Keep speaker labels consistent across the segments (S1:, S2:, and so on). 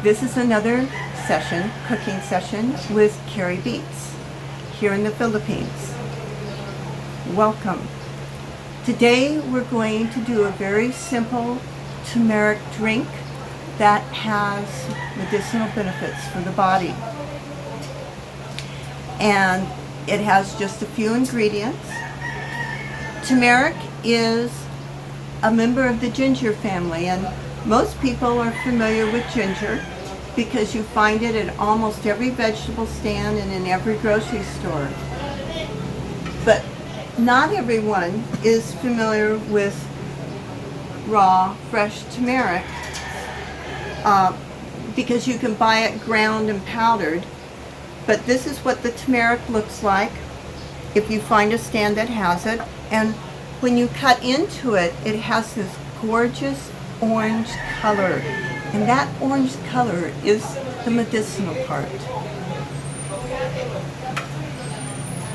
S1: This is another session, cooking session with Carrie Beets here in the Philippines. Welcome. Today we're going to do a very simple turmeric drink that has medicinal benefits for the body. And it has just a few ingredients. Turmeric is a member of the ginger family, and most people are familiar with ginger because you find it at almost every vegetable stand and in every grocery store. But not everyone is familiar with raw, fresh turmeric because you can buy it ground and powdered. But this is what the turmeric looks like if you find a stand that has it. And when you cut into it, it has this gorgeous orange color. And that orange color is the medicinal part.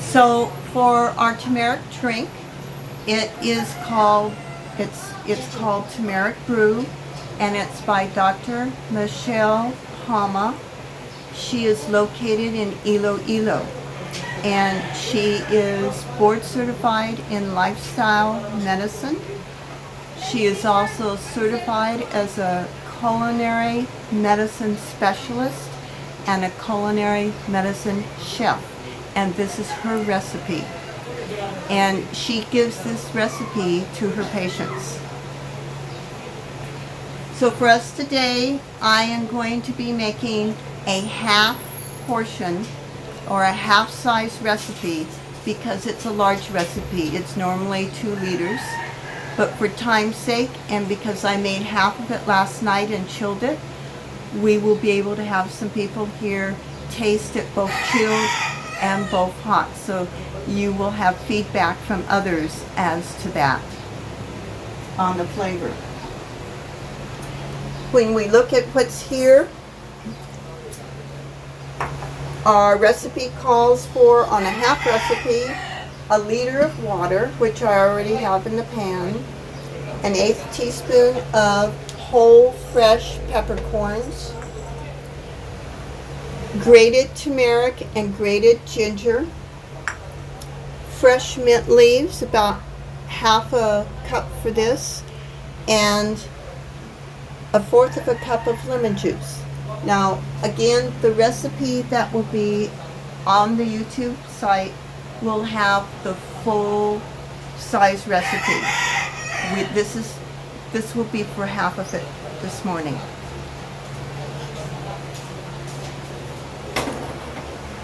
S1: So for our turmeric drink, it's called Turmeric Brew, and it's by Dr. Mechelle Palma. She is located in Iloilo, and she is board certified in lifestyle medicine. She is also certified as a culinary medicine specialist and a culinary medicine chef. And this is her recipe. And she gives this recipe to her patients. So for us today, I am going to be making a half portion or a half size recipe because it's a large recipe. It's normally 2 liters. But for time's sake, and because I made half of it last night and chilled it, we will be able to have some people here taste it both chilled and both hot. So you will have feedback from others as to that on the flavor. When we look at what's here, our recipe calls for, on a half recipe, 1 liter of water, which I already have in the pan, 1/8 teaspoon of whole fresh peppercorns, grated turmeric and grated ginger, fresh mint leaves, about half a cup for this, and 1/4 of a cup of lemon juice. Now, again, the recipe that will be on the YouTube site will have the full size recipe. This will be for half of it this morning.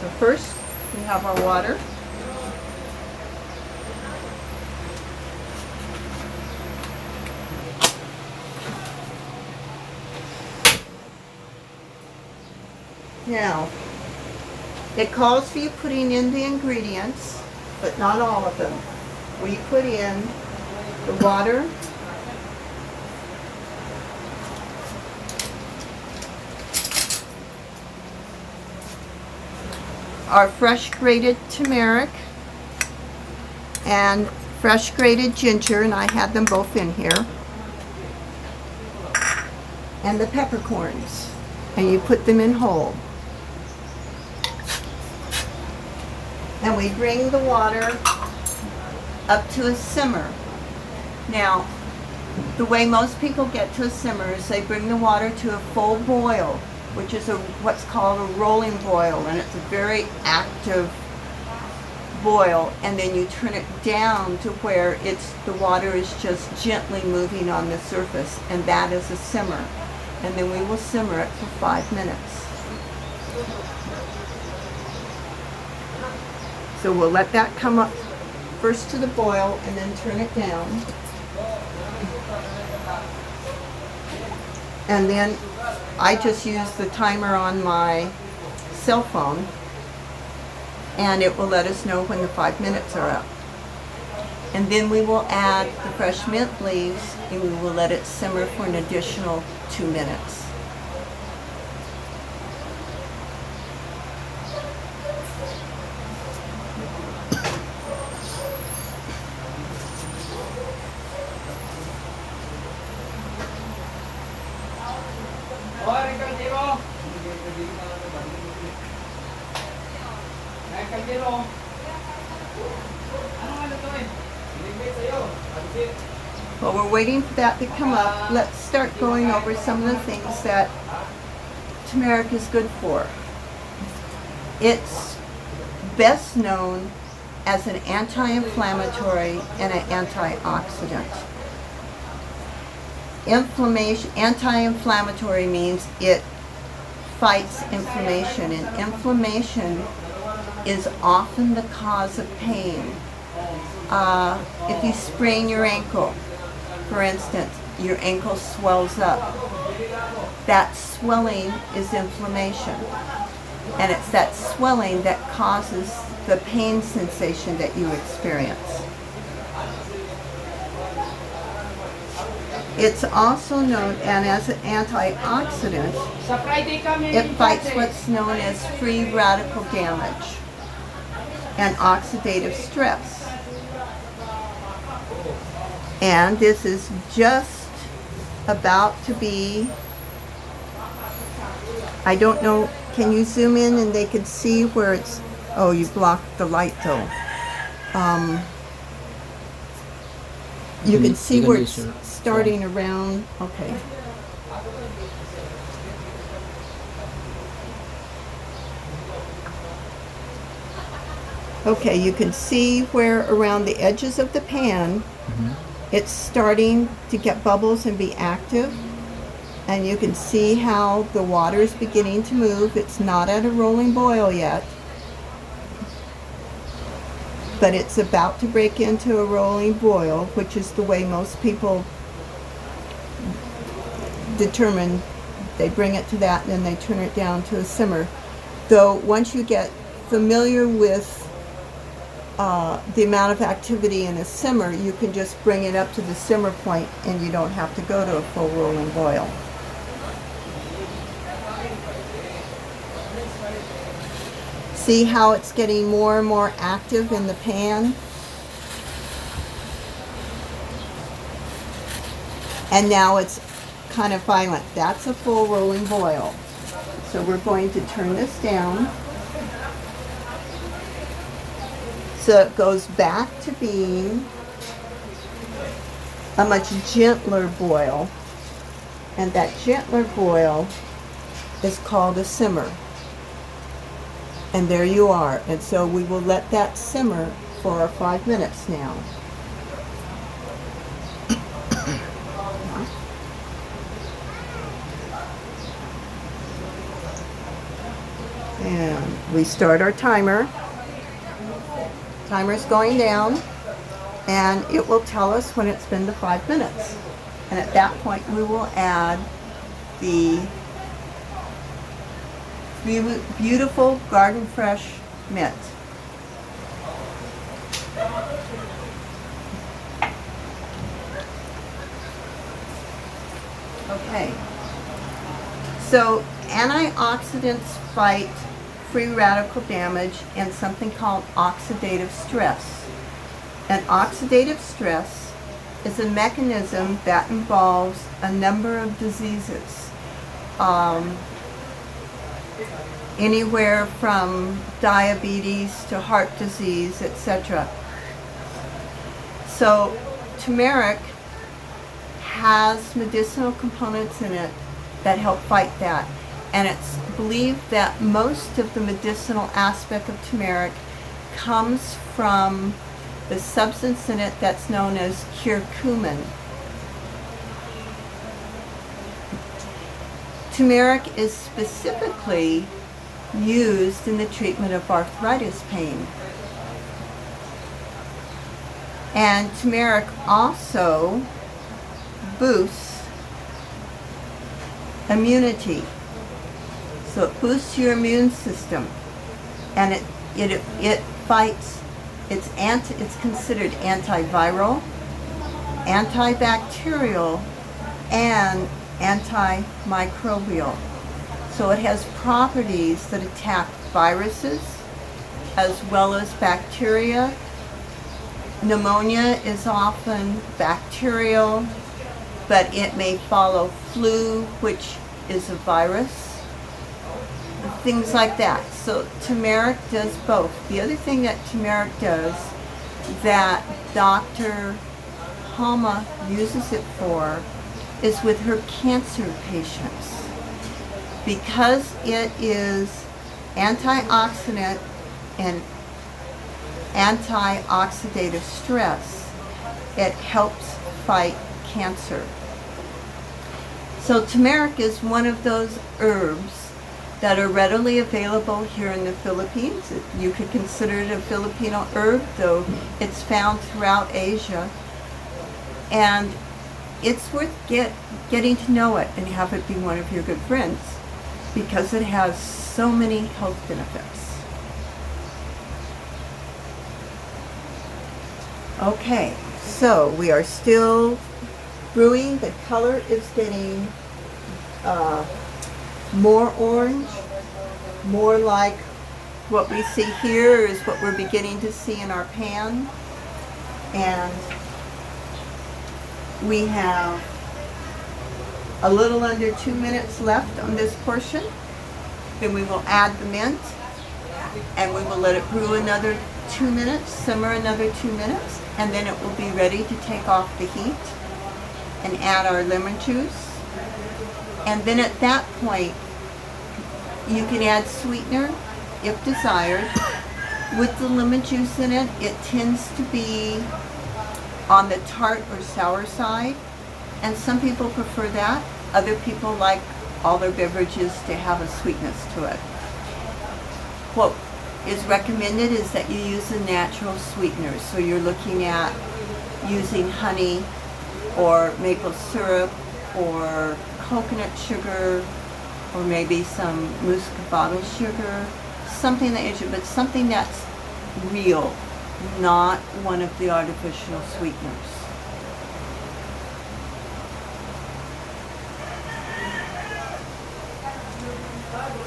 S1: So first, we have our water. Now, it calls for you putting in the ingredients, but not all of them. We put in the water, our fresh grated turmeric, and fresh grated ginger, and I had them both in here, and the peppercorns, and you put them in whole. And we bring the water up to a simmer. Now, the way most people get to a simmer is they bring the water to a full boil, which is what's called a rolling boil, and it's a very active boil, and then you turn it down to where the water is just gently moving on the surface, and that is a simmer. And then we will simmer it for 5 minutes. So we'll let that come up first to the boil and then turn it down. And then I just use the timer on my cell phone, and it will let us know when the 5 minutes are up. And then we will add the fresh mint leaves, and we will let it simmer for an additional 2 minutes. While we're waiting for that to come up, let's start going over some of the things that turmeric is good for. It's best known as an anti-inflammatory and an antioxidant. Anti-inflammatory means it fights inflammation, and inflammation is often the cause of pain. If you sprain your ankle, for instance, your ankle swells up. That swelling is inflammation, and it's that swelling that causes the pain sensation that you experience. It's also known as an antioxidant. It fights what's known as free radical damage and oxidative stress. And this is just about to be, I don't know, can you zoom in and they can see where it's, oh, you blocked the light though. You can see where it's starting around, okay. Okay, you can see where around the edges of the pan, it's starting to get bubbles and be active. And you can see how the water is beginning to move. It's not at a rolling boil yet, but it's about to break into a rolling boil, which is the way most people determine. They bring it to that and then they turn it down to a simmer. Though once you get familiar with the amount of activity in a simmer, you can just bring it up to the simmer point and you don't have to go to a full rolling boil. See how it's getting more and more active in the pan? And now it's kind of violent. That's a full rolling boil. So we're going to turn this down so it goes back to being a much gentler boil. And that gentler boil is called a simmer. And there you are. And so we will let that simmer for 5 minutes now. And we start our timer. Timer's going down, and it will tell us when it's been the 5 minutes. And at that point we will add the beautiful garden fresh mint. Okay, so antioxidants fight free radical damage and something called oxidative stress. And oxidative stress is a mechanism that involves a number of diseases. Anywhere from diabetes to heart disease, etc. So turmeric has medicinal components in it that help fight that. And it's believed that most of the medicinal aspect of turmeric comes from the substance in it that's known as curcumin. Turmeric is specifically used in the treatment of arthritis pain. And turmeric also boosts immunity. So it boosts your immune system, and it fights. It's considered antiviral, antibacterial, and antimicrobial. So it has properties that attack viruses as well as bacteria. Pneumonia is often bacterial, but it may follow flu, which is a virus. things like that. So turmeric does both. The other thing that turmeric does that Dr. Palma uses it for is with her cancer patients. Because it is antioxidant and anti-oxidative stress, it helps fight cancer. So turmeric is one of those herbs that are readily available here in the Philippines. You could consider it a Filipino herb, though it's found throughout Asia. And it's worth getting to know it and have it be one of your good friends, because it has so many health benefits. Okay, so we are still brewing. The color is getting more orange, more like what we see here is what we're beginning to see in our pan. And we have a little under 2 minutes left on this portion. Then we will add the mint, and we will let it brew another 2 minutes, simmer another 2 minutes, and then it will be ready to take off the heat and add our lemon juice. And then at that point, you can add sweetener if desired. With the lemon juice in it, it tends to be on the tart or sour side, and some people prefer that. Other people like all their beverages to have a sweetness to it. What is recommended is that you use a natural sweetener. So you're looking at using honey or maple syrup or coconut sugar or maybe some muscovado sugar, something that but something that's real, not one of the artificial sweeteners.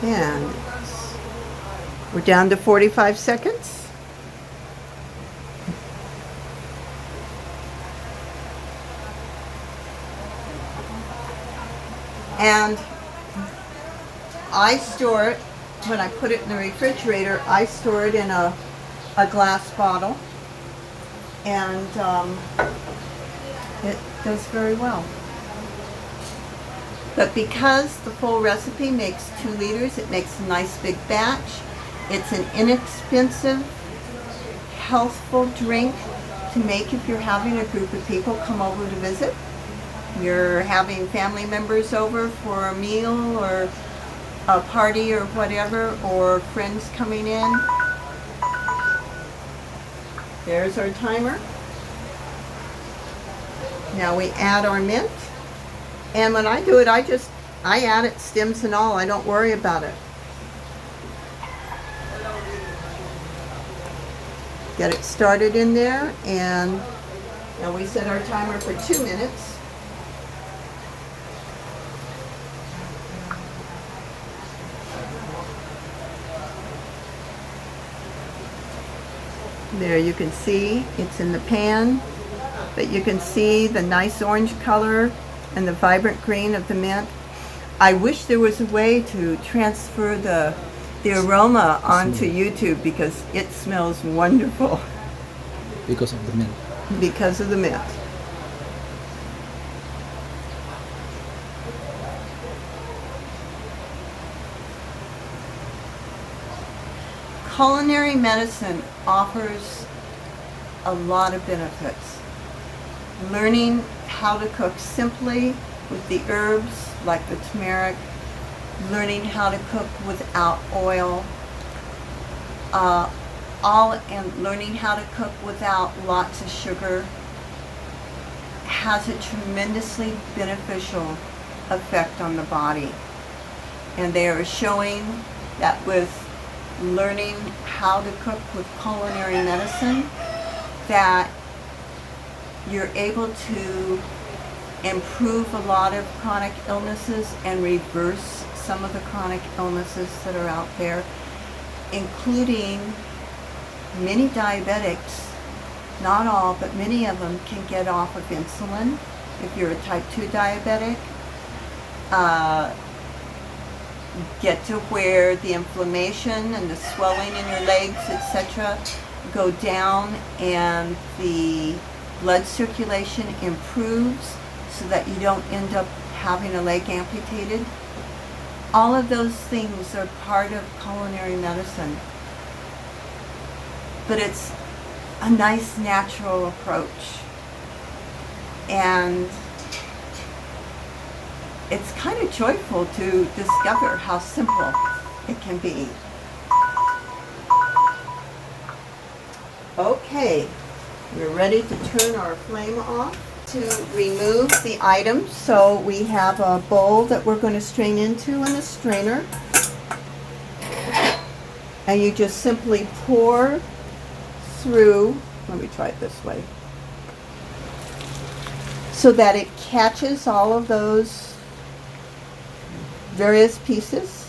S1: And we're down to 45 seconds. And I store it, when I put it in the refrigerator, I store it in a glass bottle, and it does very well. But because the full recipe makes 2 liters, it makes a nice big batch. It's an inexpensive, healthful drink to make if you're having a group of people come over to visit. You're having family members over for a meal or a party or whatever, or friends coming in. There's our timer. Now we add our mint. And when I do it, I add it stems and all. I don't worry about it. Get it started in there, and now we set our timer for 2 minutes. There, you can see it's in the pan, but you can see the nice orange color and the vibrant green of the mint. I wish there was a way to transfer the aroma onto YouTube, because it smells wonderful.
S2: Because of the mint.
S1: Because of the mint. Culinary medicine offers a lot of benefits. Learning how to cook simply with the herbs like the turmeric, learning how to cook without oil, and learning how to cook without lots of sugar has a tremendously beneficial effect on the body. And they are showing that with learning how to cook with culinary medicine, that you're able to improve a lot of chronic illnesses and reverse some of the chronic illnesses that are out there, including many diabetics. Not all, but many of them can get off of insulin if you're a type 2 diabetic. get to where the inflammation and the swelling in your legs, etc., go down and the blood circulation improves so that you don't end up having a leg amputated. All of those things are part of culinary medicine. But it's a nice natural approach. And it's kind of joyful to discover how simple it can be. Okay, we're ready to turn our flame off to remove the items. So we have a bowl that we're going to strain into and a strainer. And you just simply pour through, let me try it this way, so that it catches all of those various pieces.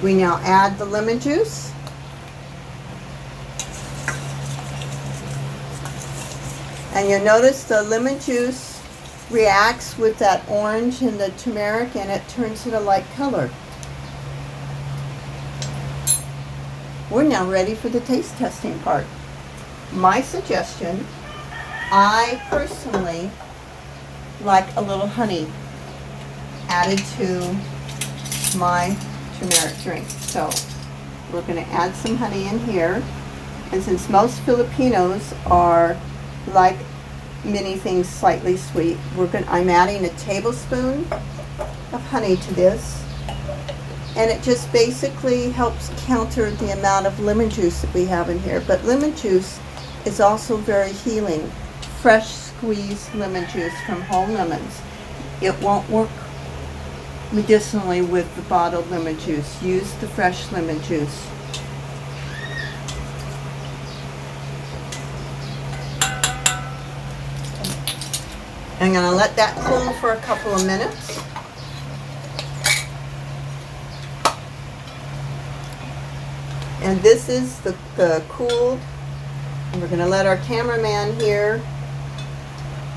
S1: We now add the lemon juice. And you'll notice the lemon juice reacts with that orange and the turmeric, and it turns it a light color. We're now ready for the taste testing part. My suggestion, I personally like a little honey added to my turmeric drink. So we're going to add some honey in here. And since most Filipinos are like many things slightly sweet, I'm adding a tablespoon of honey to this. And it just basically helps counter the amount of lemon juice that we have in here. But lemon juice is also very healing. Fresh squeezed lemon juice from whole lemons. It won't work medicinally with the bottled lemon juice. Use the fresh lemon juice. I'm going to let that cool for a couple of minutes. And this is the cooled, and we're going to let our cameraman here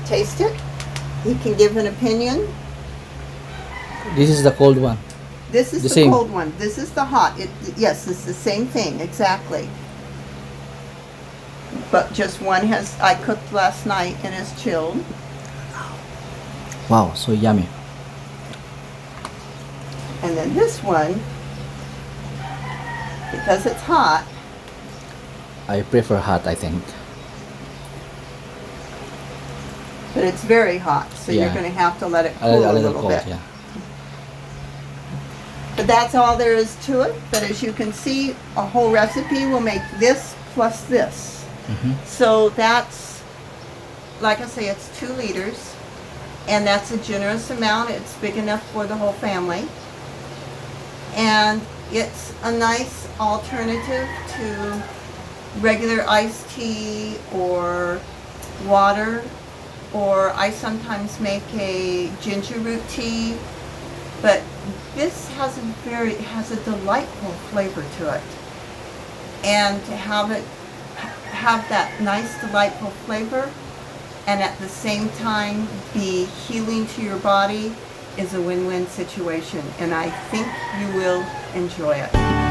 S1: taste it. He can give an opinion.
S2: This is the cold one.
S1: This is
S2: The
S1: the
S2: same.
S1: cold one. This is the hot. Yes, it's the same thing, exactly. But just one I cooked last night and is chilled.
S2: Wow, so yummy.
S1: And then this one, because it's hot,
S2: I prefer hot, I think.
S1: but it's very hot, so you're
S2: Yeah.
S1: going to have to let it
S2: A
S1: cool a
S2: little
S1: little
S2: cold,
S1: bit.
S2: yeah.
S1: But that's all there is to it. But as you can see, a whole recipe will make this plus this. So that's, like I say, it's 2 liters. And that's a generous amount. It's big enough for the whole family. And it's a nice alternative to regular iced tea or water. Or I sometimes make a ginger root tea. But this has a delightful flavor to it. And to have that nice, delightful flavor and at the same time be healing to your body is a win-win situation. And I think you will enjoy it.